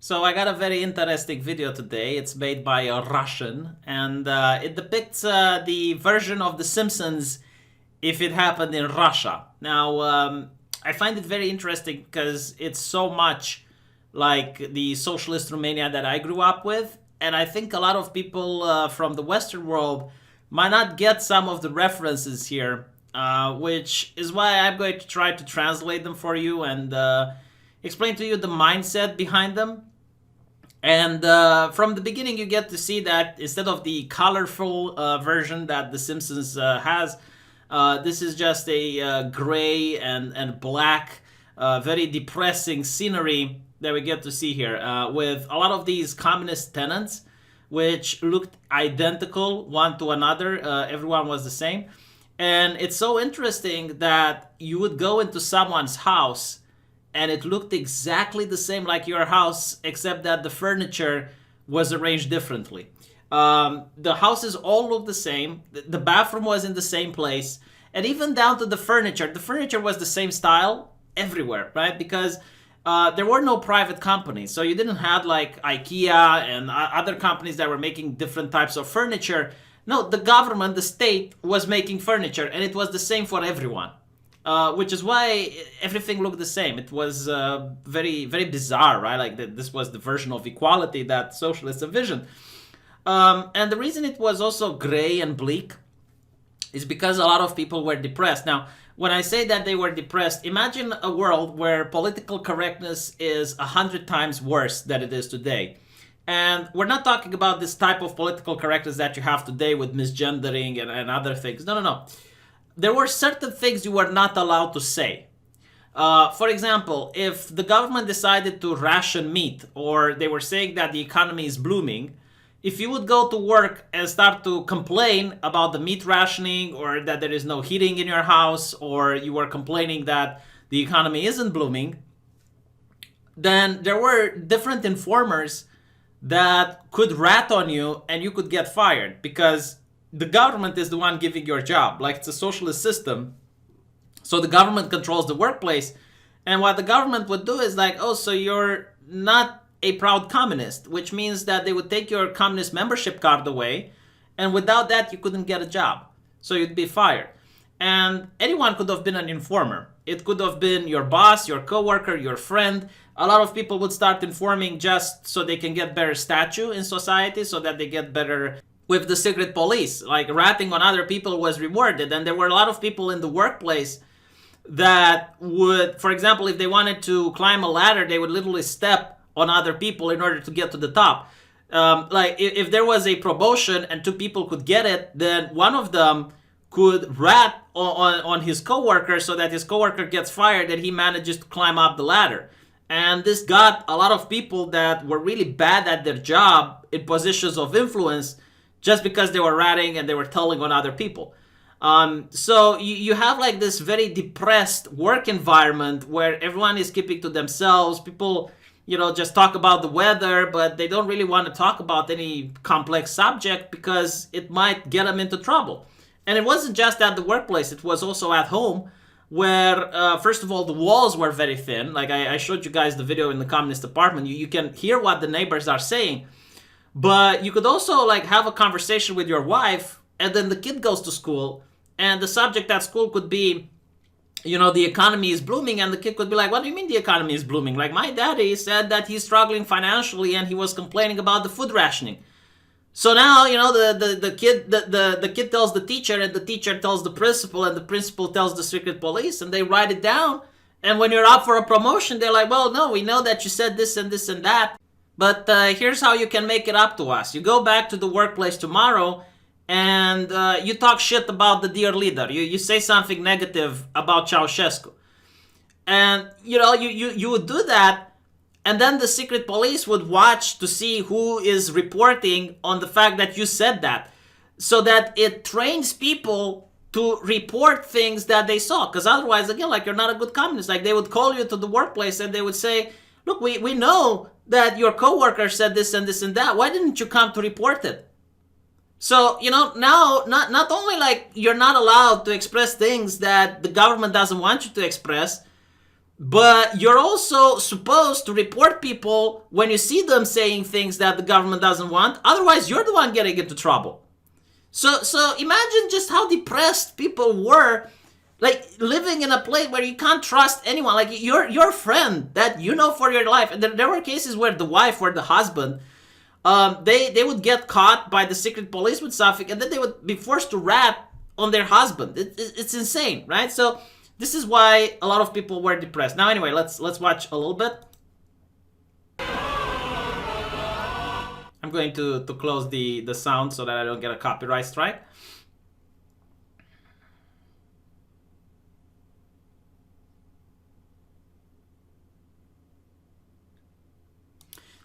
So I got a very interesting video today. It's made by a Russian, and it depicts the version of The Simpsons if it happened in Russia. Now, I find it very interesting because it's so much like the socialist Romania that I grew up with, and I think a lot of people from the Western world might not get some of the references here, which is why I'm going to try to translate them for you and explain to you the mindset behind them. And from the beginning, you get to see that instead of the colorful version that The Simpsons has, this is just a gray and black, very depressing scenery that we get to see here with a lot of these communist tenants, which looked identical one to another. Everyone was the same. And it's so interesting that you would go into someone's house and it looked exactly the same like your house, except that the furniture was arranged differently. The houses all looked the same. The bathroom was in the same place, and even down to the furniture. The furniture was the same style everywhere, right? Because there were no private companies, so you didn't have like IKEA and other companies that were making different types of furniture. No, the government, the state, was making furniture, and it was the same for everyone. Which is why everything looked the same. It was very, very bizarre, right? Like this was the version of equality that socialists envisioned. And the reason it was also gray and bleak is because a lot of people were depressed. Now, when I say that they were depressed, imagine a world where political correctness is 100 times worse than it is today. And we're not talking about this type of political correctness that you have today with misgendering and other things. No, no, no. There were certain things you were not allowed to say. For example, if the government decided to ration meat, or they were saying that the economy is blooming, if you would go to work and start to complain about the meat rationing, or that there is no heating in your house, or you were complaining that the economy isn't blooming, then there were different informers that could rat on you and you could get fired because the government is the one giving your job. Like, it's a socialist system. So the government controls the workplace. And what the government would do is like, oh, so you're not a proud communist, which means that they would take your communist membership card away. And without that, you couldn't get a job. So you'd be fired. And anyone could have been an informer. It could have been your boss, your coworker, your friend. A lot of people would start informing just so they can get better stature in society, so that they get better with the secret police. Like, ratting on other people was rewarded. And there were a lot of people in the workplace that would, for example, if they wanted to climb a ladder, they would literally step on other people in order to get to the top. Like, if there was a promotion and two people could get it, then one of them could rat on his coworker so that his coworker gets fired and he manages to climb up the ladder. And this got a lot of people that were really bad at their job in positions of influence just because they were ratting and they were telling on other people. So you have like this very depressed work environment where everyone is keeping to themselves. People, just talk about the weather, but they don't really want to talk about any complex subject because it might get them into trouble. And it wasn't just at the workplace, it was also at home where, first of all, the walls were very thin. Like I showed you guys the video in the communist apartment. You can hear what the neighbors are saying. But you could also like have a conversation with your wife, and then the kid goes to school, and the subject at school could be, the economy is blooming, and the kid could be like, what do you mean the economy is blooming? Like, my daddy said that he's struggling financially and he was complaining about the food rationing. So now, the kid tells the teacher, and the teacher tells the principal, and the principal tells the secret police, and they write it down. And when you're up for a promotion, they're like, well, no, we know that you said this and this and that. But here's how you can make it up to us. You go back to the workplace tomorrow and you talk shit about the dear leader. You say something negative about Ceausescu. And, you would do that, and then the secret police would watch to see who is reporting on the fact that you said that, so that it trains people to report things that they saw. Because otherwise, again, like, you're not a good communist. Like, they would call you to the workplace and they would say, look, we know that your coworker said this and this and that. Why didn't you come to report it? So, now not only like you're not allowed to express things that the government doesn't want you to express, But you're also supposed to report people when you see them saying things that the government doesn't want. Otherwise, you're the one getting into trouble. So imagine just how depressed people were, like living in a place where you can't trust anyone, like your friend that you know for your life. And there were cases where the wife or the husband, they would get caught by the secret police with something, and then they would be forced to rat on their husband. It's insane, right? So this is why a lot of people were depressed. Now, anyway, let's watch a little bit. I'm going to close the sound so that I don't get a copyright strike.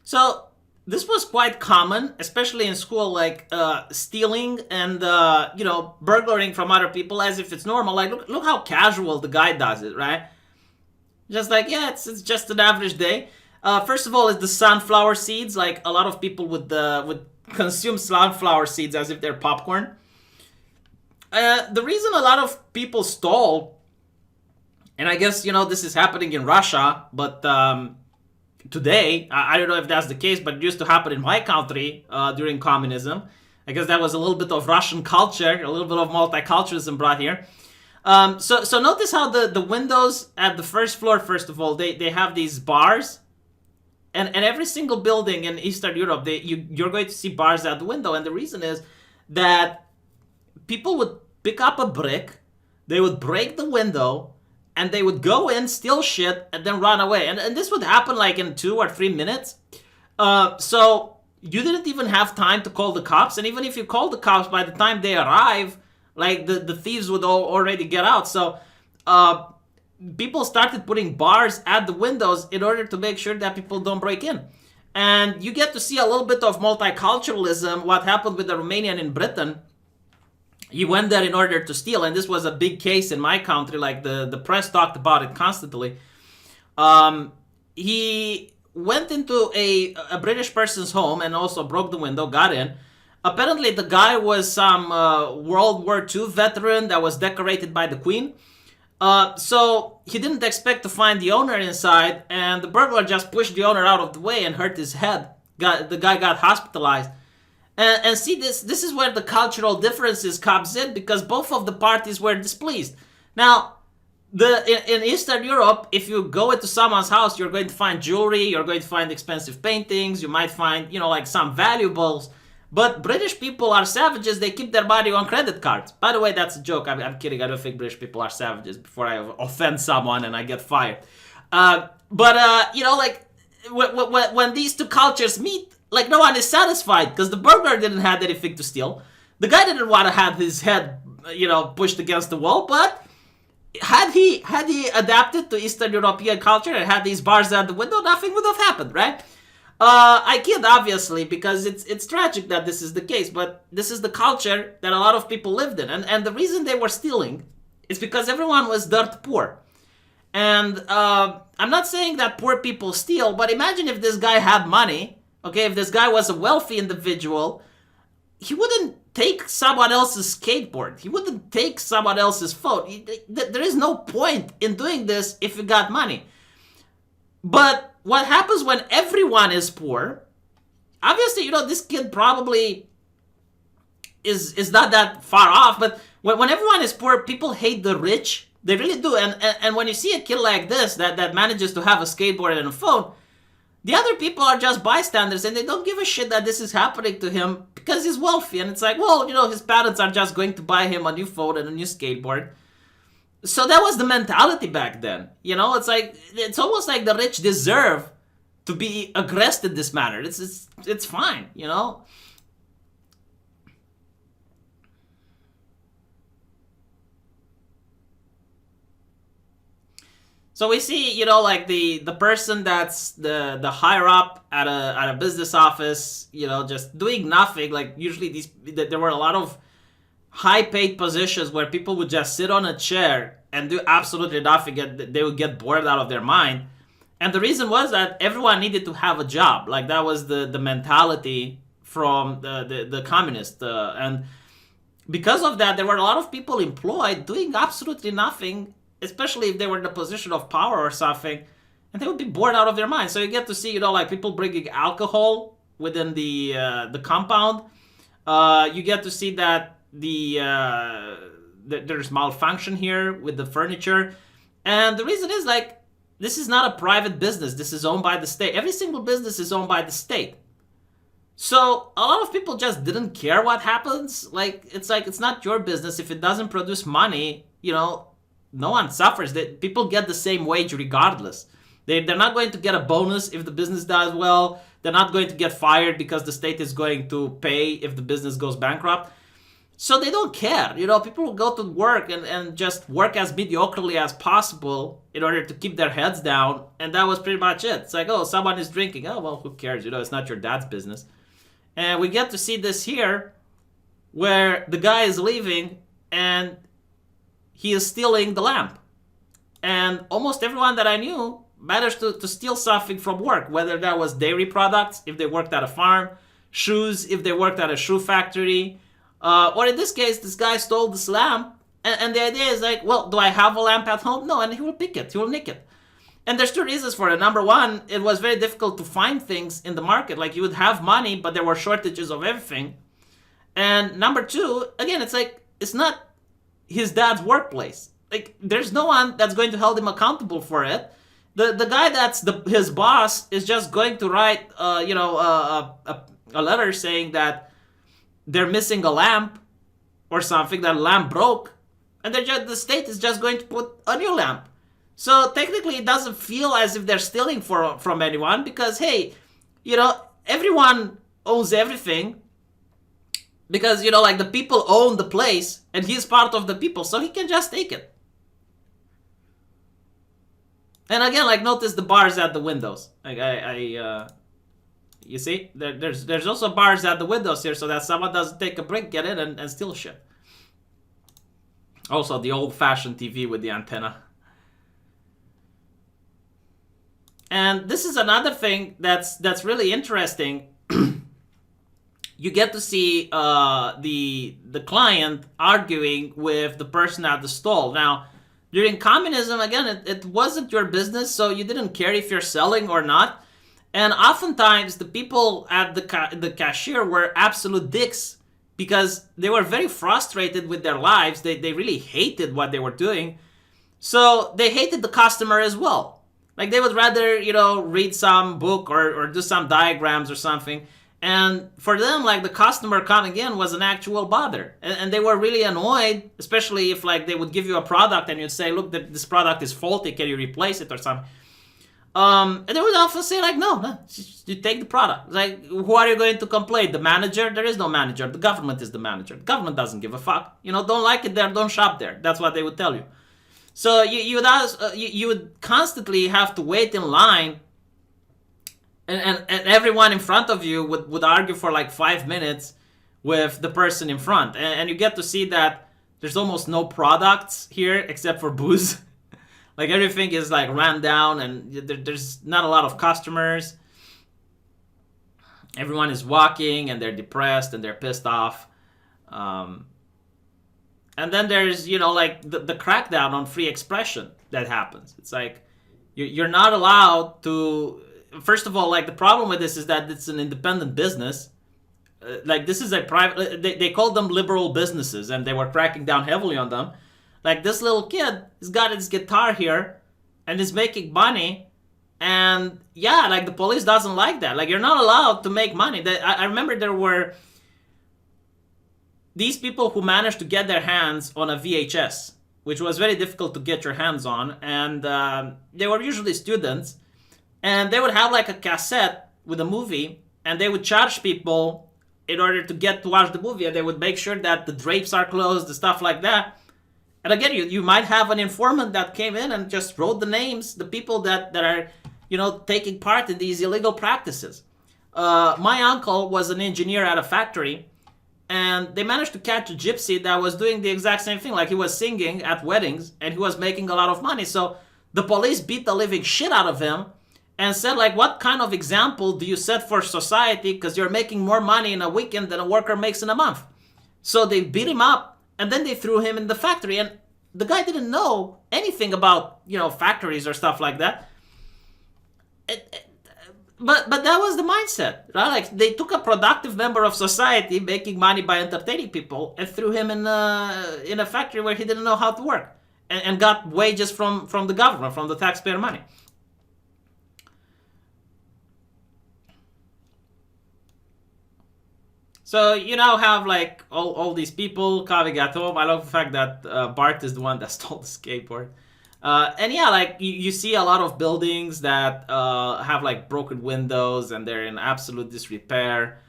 So this was quite common, especially in school, like stealing and burglaring from other people as if it's normal. Like look how casual the guy does it, right? Just like, yeah, it's just an average day. First of all, it's the sunflower seeds. Like a lot of people would consume sunflower seeds as if they're popcorn. The reason a lot of people stole, and I guess this is happening in Russia, but today I don't know if that's the case, but it used to happen in my country during communism. I guess that was a little bit of Russian culture, a little bit of multiculturalism brought here. So notice how the windows at the first floor, first of all, they have these bars. And every single building in Eastern Europe, you're going to see bars at the window. And the reason is that people would pick up a brick, they would break the window, and they would go in, steal shit, and then run away. And this would happen like in 2 or 3 minutes. So you didn't even have time to call the cops. And even if you called the cops, by the time they arrive, like the thieves would already get out. So people started putting bars at the windows in order to make sure that people don't break in. And you get to see a little bit of multiculturalism, what happened with the Romanian in Britain. He went there in order to steal, and this was a big case in my country, like the press talked about it constantly. He went into a British person's home and also broke the window, got in. Apparently the guy was some World War II veteran that was decorated by the Queen. So he didn't expect to find the owner inside, and the burglar just pushed the owner out of the way and hurt his head. The guy got hospitalized. And see, this is where the cultural differences comes in, because both of the parties were displeased. Now, in Eastern Europe, if you go into someone's house, you're going to find jewelry, you're going to find expensive paintings, you might find, like some valuables. But British people are savages. They keep their money on credit cards. By the way, that's a joke. I'm kidding. I don't think British people are savages, before I offend someone and I get fired. Like when these two cultures meet, like no one is satisfied, because the burglar didn't have anything to steal. The guy didn't want to have his head, pushed against the wall. But had he adapted to Eastern European culture and had these bars at the window, nothing would have happened, right? I kid, obviously, because it's tragic that this is the case, but this is the culture that a lot of people lived in. And the reason they were stealing is because everyone was dirt poor. And I'm not saying that poor people steal, but imagine if this guy had money, okay, if this guy was a wealthy individual, he wouldn't take someone else's skateboard. He wouldn't take someone else's phone. There is no point in doing this if you got money. But what happens when everyone is poor? Obviously, this kid probably is not that far off, but when everyone is poor, people hate the rich. They really do. And when you see a kid like this that manages to have a skateboard and a phone, the other people are just bystanders, and they don't give a shit that this is happening to him because he's wealthy. And it's like, well, his parents are just going to buy him a new phone and a new skateboard. So that was the mentality back then. It's like, it's almost like the rich deserve to be aggressed in this manner. It's fine, So we see, like the person that's the higher up at a business office, just doing nothing. Like usually there were a lot of high-paid positions where people would just sit on a chair and do absolutely nothing, and they would get bored out of their mind. And the reason was that everyone needed to have a job. Like that was the mentality from the communists. And because of that, there were a lot of people employed doing absolutely nothing especially if they were in a position of power or something, and they would be bored out of their mind. So you get to see, like people bringing alcohol within the compound. You get to see that there's malfunction here with the furniture, and the reason is like this is not a private business. This is owned by the state. Every single business is owned by the state. So a lot of people just didn't care what happens. Like it's not your business if it doesn't produce money. No one suffers. People get the same wage regardless. They're not going to get a bonus if the business does well. They're not going to get fired because the state is going to pay if the business goes bankrupt. So they don't care. People will go to work and just work as mediocrely as possible in order to keep their heads down. And that was pretty much it. It's like, oh, someone is drinking. Oh, well, who cares? It's not your dad's business. And we get to see this here where the guy is leaving and he is stealing the lamp. And almost everyone that I knew managed to steal something from work, whether that was dairy products, if they worked at a farm, shoes, if they worked at a shoe factory, or in this case, this guy stole this lamp, and the idea is like, well, do I have a lamp at home? No, and he will pick it, he will nick it. And there's two reasons for it. Number one, it was very difficult to find things in the market. Like you would have money, but there were shortages of everything. And number two, again, it's like, it's not his dad's workplace. Like there's no one that's going to hold him accountable for it. The guy that's his boss is just going to write, a letter saying that they're missing a lamp or something, that lamp broke, and the state is just going to put a new lamp. So technically it doesn't feel as if they're stealing from anyone because, hey, everyone owns everything because, like the people own the place and he's part of the people, so he can just take it. And again, like notice the bars at the windows. Like you see, there's also bars at the windows here so that someone doesn't take a break, get in and steal shit. Also, the old-fashioned TV with the antenna. And this is another thing that's really interesting. You get to see the client arguing with the person at the stall. Now, during communism, again, it wasn't your business, so you didn't care if you're selling or not. And oftentimes, the people at the cashier were absolute dicks because they were very frustrated with their lives. They really hated what they were doing. So they hated the customer as well. Like they would rather, read some book or do some diagrams or something. And for them, like the customer coming in was an actual bother. And they were really annoyed, especially if like they would give you a product and you'd say, look, this product is faulty. Can you replace it or something? And they would often say like, no, you take the product. Like, who are you going to complain? The manager? There is no manager. The government is the manager. The government doesn't give a fuck. Don't like it there, don't shop there. That's what they would tell you. So you would constantly have to wait in line, and everyone in front of you would argue for like 5 minutes with the person in front. And you get to see that there's almost no products here except for booze. Like everything is like ran down and there's not a lot of customers. Everyone is walking and they're depressed and they're pissed off. And then there's, like the crackdown on free expression that happens. It's like you're not allowed to. First of all, like the problem with this is that it's an independent business. Like this is a private. They called them liberal businesses, and they were cracking down heavily on them. Like this little kid has got his guitar here, and is making money. And yeah, like the police doesn't like that. Like you're not allowed to make money. I remember there were these people who managed to get their hands on a VHS, which was very difficult to get your hands on. And they were usually students. And they would have like a cassette with a movie. And they would charge people in order to get to watch the movie. And they would make sure that the drapes are closed, the stuff like that. And again, you might have an informant that came in and just wrote the names, the people that are, taking part in these illegal practices. My uncle was an engineer at a factory. And they managed to catch a gypsy that was doing the exact same thing. Like he was singing at weddings and he was making a lot of money. So the police beat the living shit out of him and said, like, what kind of example do you set for society? Because you're making more money in a weekend than a worker makes in a month. So they beat him up and then they threw him in the factory. And the guy didn't know anything about, factories or stuff like that. But that was the mindset, right? Like, they took a productive member of society making money by entertaining people and threw him in a factory where he didn't know how to work, and got wages from the government, from the taxpayer money. So you now have like all these people coming at home. I love the fact that Bart is the one that stole the skateboard. And yeah, like you see a lot of buildings that have like broken windows and they're in absolute disrepair.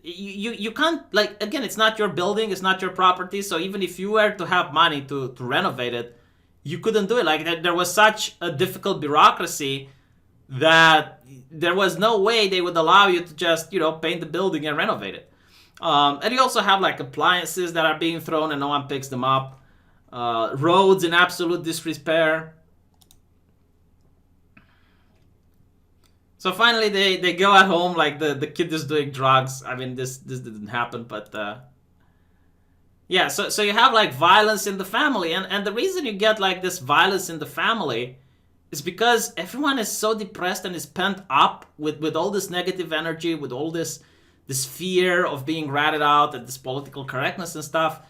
You can't, like, again, it's not your building, it's not your property. So even if you were to have money to renovate it, you couldn't do it. Like, there was such a difficult bureaucracy that there was no way they would allow you to just, paint the building and renovate it. And you also have like appliances that are being thrown and no one picks them up. Roads in absolute disrepair. So finally they go at home, like the kid is doing drugs. I mean, this didn't happen, but yeah, so you have like violence in the family, and the reason you get like this violence in the family is because everyone is so depressed and is pent up with all this negative energy, with all this fear of being ratted out and this political correctness and stuff,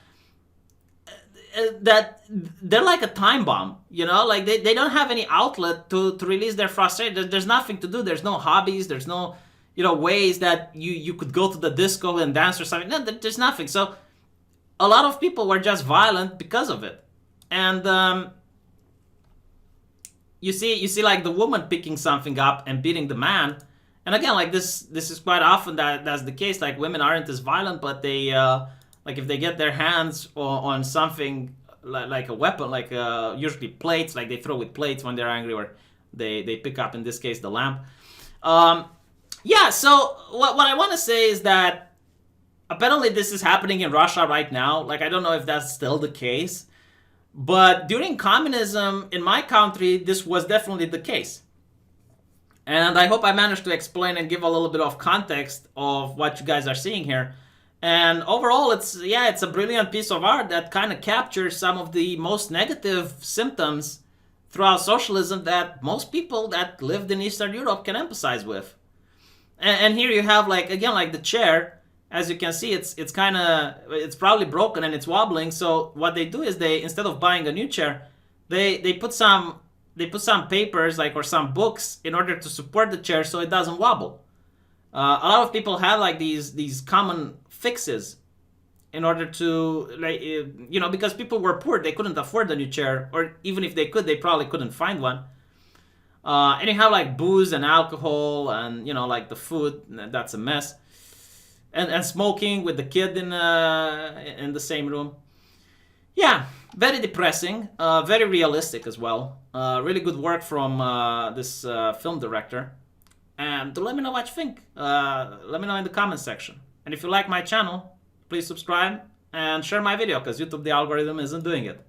that they're like a time bomb, like they don't have any outlet to release their frustration. There's nothing to do. There's no hobbies. There's no, ways that you could go to the disco and dance or something. No, there's nothing. So a lot of people were just violent because of it. And you see like the woman picking something up and beating the man. And again, like this is quite often that's the case. Like, women aren't as violent, but they like, if they get their hands on something like a weapon, like usually plates, like they throw with plates when they're angry, or they pick up, in this case, the lamp. Yeah, so what I want to say is that apparently this is happening in Russia right now. Like, I don't know if that's still the case, but during communism in my country, this was definitely the case. And I hope I managed to explain and give a little bit of context of what you guys are seeing here. And overall, it's a brilliant piece of art that kind of captures some of the most negative symptoms throughout socialism that most people that lived in Eastern Europe can empathize with. And here you have, like, again, like the chair. As you can see, it's probably broken and it's wobbling. So what they do is, they, instead of buying a new chair, they put some papers, like, or some books in order to support the chair so it doesn't wobble. A lot of people have like these common fixes in order to, like, because people were poor, they couldn't afford a new chair, or even if they could, they probably couldn't find one. And you have like booze and alcohol and, like the food, that's a mess. And smoking with the kid in the same room. Yeah, very depressing, very realistic as well. Really good work from this film director. And let me know what you think. Let me know in the comment section. And if you like my channel, please subscribe and share my video, because YouTube, the algorithm, isn't doing it.